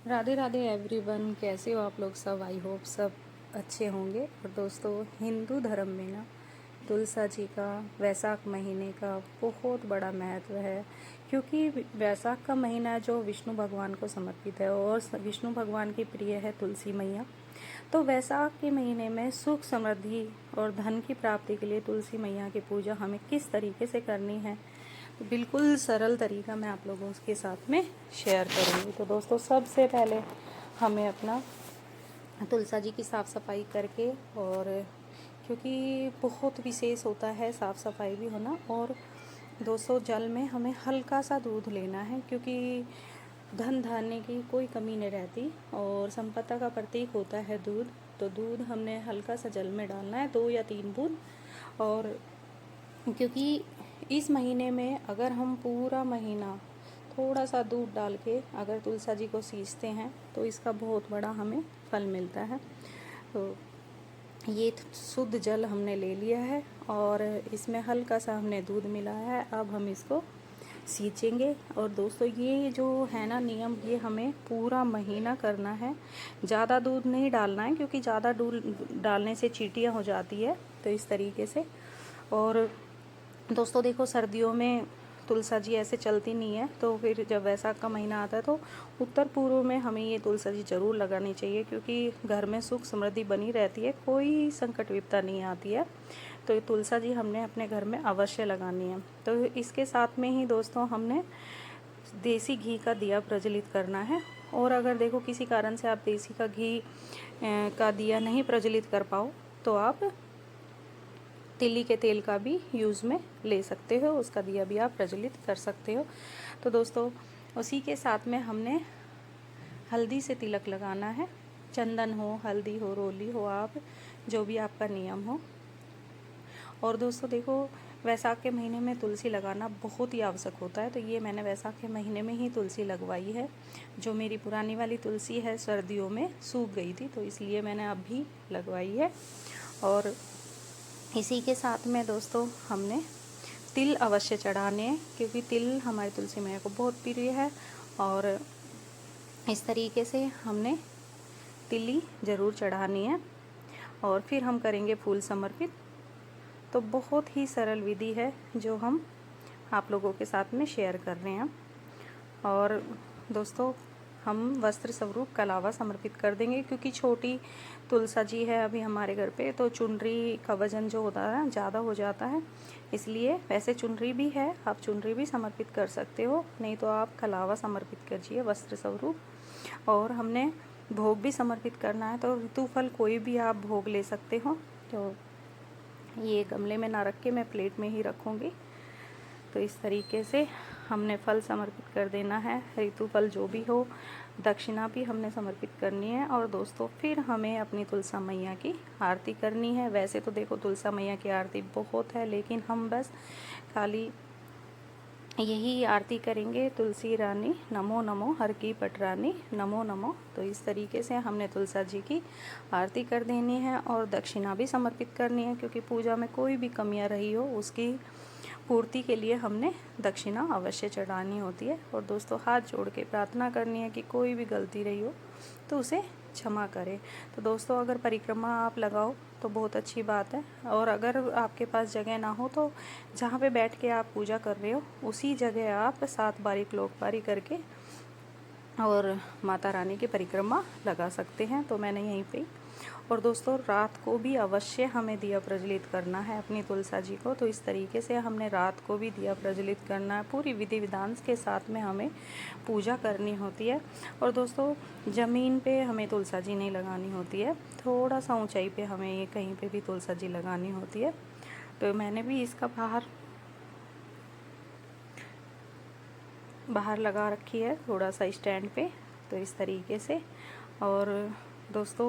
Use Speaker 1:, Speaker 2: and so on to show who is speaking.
Speaker 1: Radhe Radhe everyone, कैसे हो आप लोग सब। आई होप सब अच्छे होंगे। और दोस्तों, हिंदू धर्म में ना तुलसा जी का वैशाख महीने का बहुत बड़ा महत्व है, क्योंकि वैशाख का महीना जो विष्णु भगवान को समर्पित है और विष्णु भगवान की प्रिय है तुलसी मैया। तो वैशाख के महीने में सुख समृद्धि और धन की प्राप्ति के लिए तुलसी मैया की पूजा हमें किस तरीके से करनी है, बिल्कुल सरल तरीका मैं आप लोगों के साथ में शेयर करूँगी। तो दोस्तों, सबसे पहले हमें अपना तुलसा जी की साफ़ सफाई करके, और क्योंकि बहुत विशेष होता है साफ़ सफाई भी होना। और दोस्तों, जल में हमें हल्का सा दूध लेना है, क्योंकि धन धान्य की कोई कमी नहीं रहती और संपदा का प्रतीक होता है दूध। तो दूध हमने हल्का सा जल में डालना है, 2 या 3 बूंद। और क्योंकि इस महीने में अगर हम पूरा महीना थोड़ा सा दूध डाल के अगर तुलसा जी को सींचते हैं तो इसका बहुत बड़ा हमें फल मिलता है। तो ये शुद्ध जल हमने ले लिया है और इसमें हल्का सा हमने दूध मिलाया है। अब हम इसको सींचेंगे। और दोस्तों, ये जो है ना नियम, ये हमें पूरा महीना करना है। ज़्यादा दूध नहीं डालना है, क्योंकि ज़्यादा दूध डालने से चींटियाँ हो जाती है। तो इस तरीके से। और दोस्तों देखो, सर्दियों में तुलसा जी ऐसे चलती नहीं है, तो फिर जब वैसाख का महीना आता है तो उत्तर पूर्व में हमें ये तुलसा जी ज़रूर लगानी चाहिए, क्योंकि घर में सुख समृद्धि बनी रहती है, कोई संकट विपदा नहीं आती है। तो ये तुलसा जी हमने अपने घर में अवश्य लगानी है। तो इसके साथ में ही दोस्तों, हमने देसी घी का दिया प्रज्वलित करना है। और अगर देखो किसी कारण से आप देसी का घी का दिया नहीं प्रज्वलित कर पाओ, तो आप तिल्ली के तेल का भी यूज़ में ले सकते हो, उसका दिया भी आप प्रज्वलित कर सकते हो। तो दोस्तों, उसी के साथ में हमने हल्दी से तिलक लगाना है। चंदन हो, हल्दी हो, रोली हो, आप जो भी आपका नियम हो। और दोस्तों देखो, वैसाख के महीने में तुलसी लगाना बहुत ही आवश्यक होता है। तो ये मैंने वैसाख के महीने में ही तुलसी लगवाई है। जो मेरी पुरानी वाली तुलसी है सर्दियों में सूख गई थी, तो इसलिए मैंने अब भी लगवाई है। और इसी के साथ में दोस्तों, हमने तिल अवश्य चढ़ाने हैं, क्योंकि तिल हमारी तुलसी मैया को बहुत प्रिय है। और इस तरीके से हमने तिली ज़रूर चढ़ानी है। और फिर हम करेंगे फूल समर्पित। तो बहुत ही सरल विधि है जो हम आप लोगों के साथ में शेयर कर रहे हैं। और दोस्तों, हम वस्त्र स्वरूप कलावा समर्पित कर देंगे, क्योंकि छोटी तुलसा जी है अभी हमारे घर पे, तो चुनरी का वजन जो होता है ज़्यादा हो जाता है। इसलिए वैसे चुनरी भी है, आप चुनरी भी समर्पित कर सकते हो, नहीं तो आप कलावा समर्पित कीजिए वस्त्र स्वरूप। और हमने भोग भी समर्पित करना है, तो ऋतु फल कोई भी आप भोग ले सकते हो। तो ये गमले में ना रख के मैं प्लेट में ही रखूँगी। तो इस तरीके से हमने फल समर्पित कर देना है, ऋतु फल जो भी हो। दक्षिणा भी हमने समर्पित करनी है। और दोस्तों, फिर हमें अपनी तुलसा मैया की आरती करनी है। वैसे तो देखो, तुलसा मैया की आरती बहुत है, लेकिन हम बस खाली यही आरती करेंगे। तुलसी रानी नमो नमो, हर की पटरानी नमो नमो। तो इस तरीके से हमने तुलसा जी की आरती कर देनी है और दक्षिणा भी समर्पित करनी है, क्योंकि पूजा में कोई भी कमियां रही हो उसकी पूर्ति के लिए हमने दक्षिणा अवश्य चढ़ानी होती है। और दोस्तों, हाथ जोड़ के प्रार्थना करनी है कि कोई भी गलती रही हो तो उसे क्षमा करें। तो दोस्तों, अगर परिक्रमा आप लगाओ तो बहुत अच्छी बात है। और अगर आपके पास जगह ना हो तो जहाँ पे बैठ के आप पूजा कर रहे हो उसी जगह आप 7 बारी क्लोक बारी करके और माता रानी की परिक्रमा लगा सकते हैं। तो मैंने यहीं पे। और दोस्तों, रात को भी अवश्य हमें दिया प्रज्वलित करना है अपनी तुलसा जी को। तो इस तरीके से हमने रात को भी दिया प्रज्वलित करना है। पूरी विधि विधान के साथ में हमें पूजा करनी होती है। और दोस्तों, ज़मीन पे हमें तुलसा जी नहीं लगानी होती है, थोड़ा सा ऊंचाई पे हमें ये कहीं पे भी तुलसा जी लगानी होती है। तो मैंने भी इसका बाहर लगा रखी है, थोड़ा सा स्टैंड पे। तो इस तरीके से। और दोस्तों,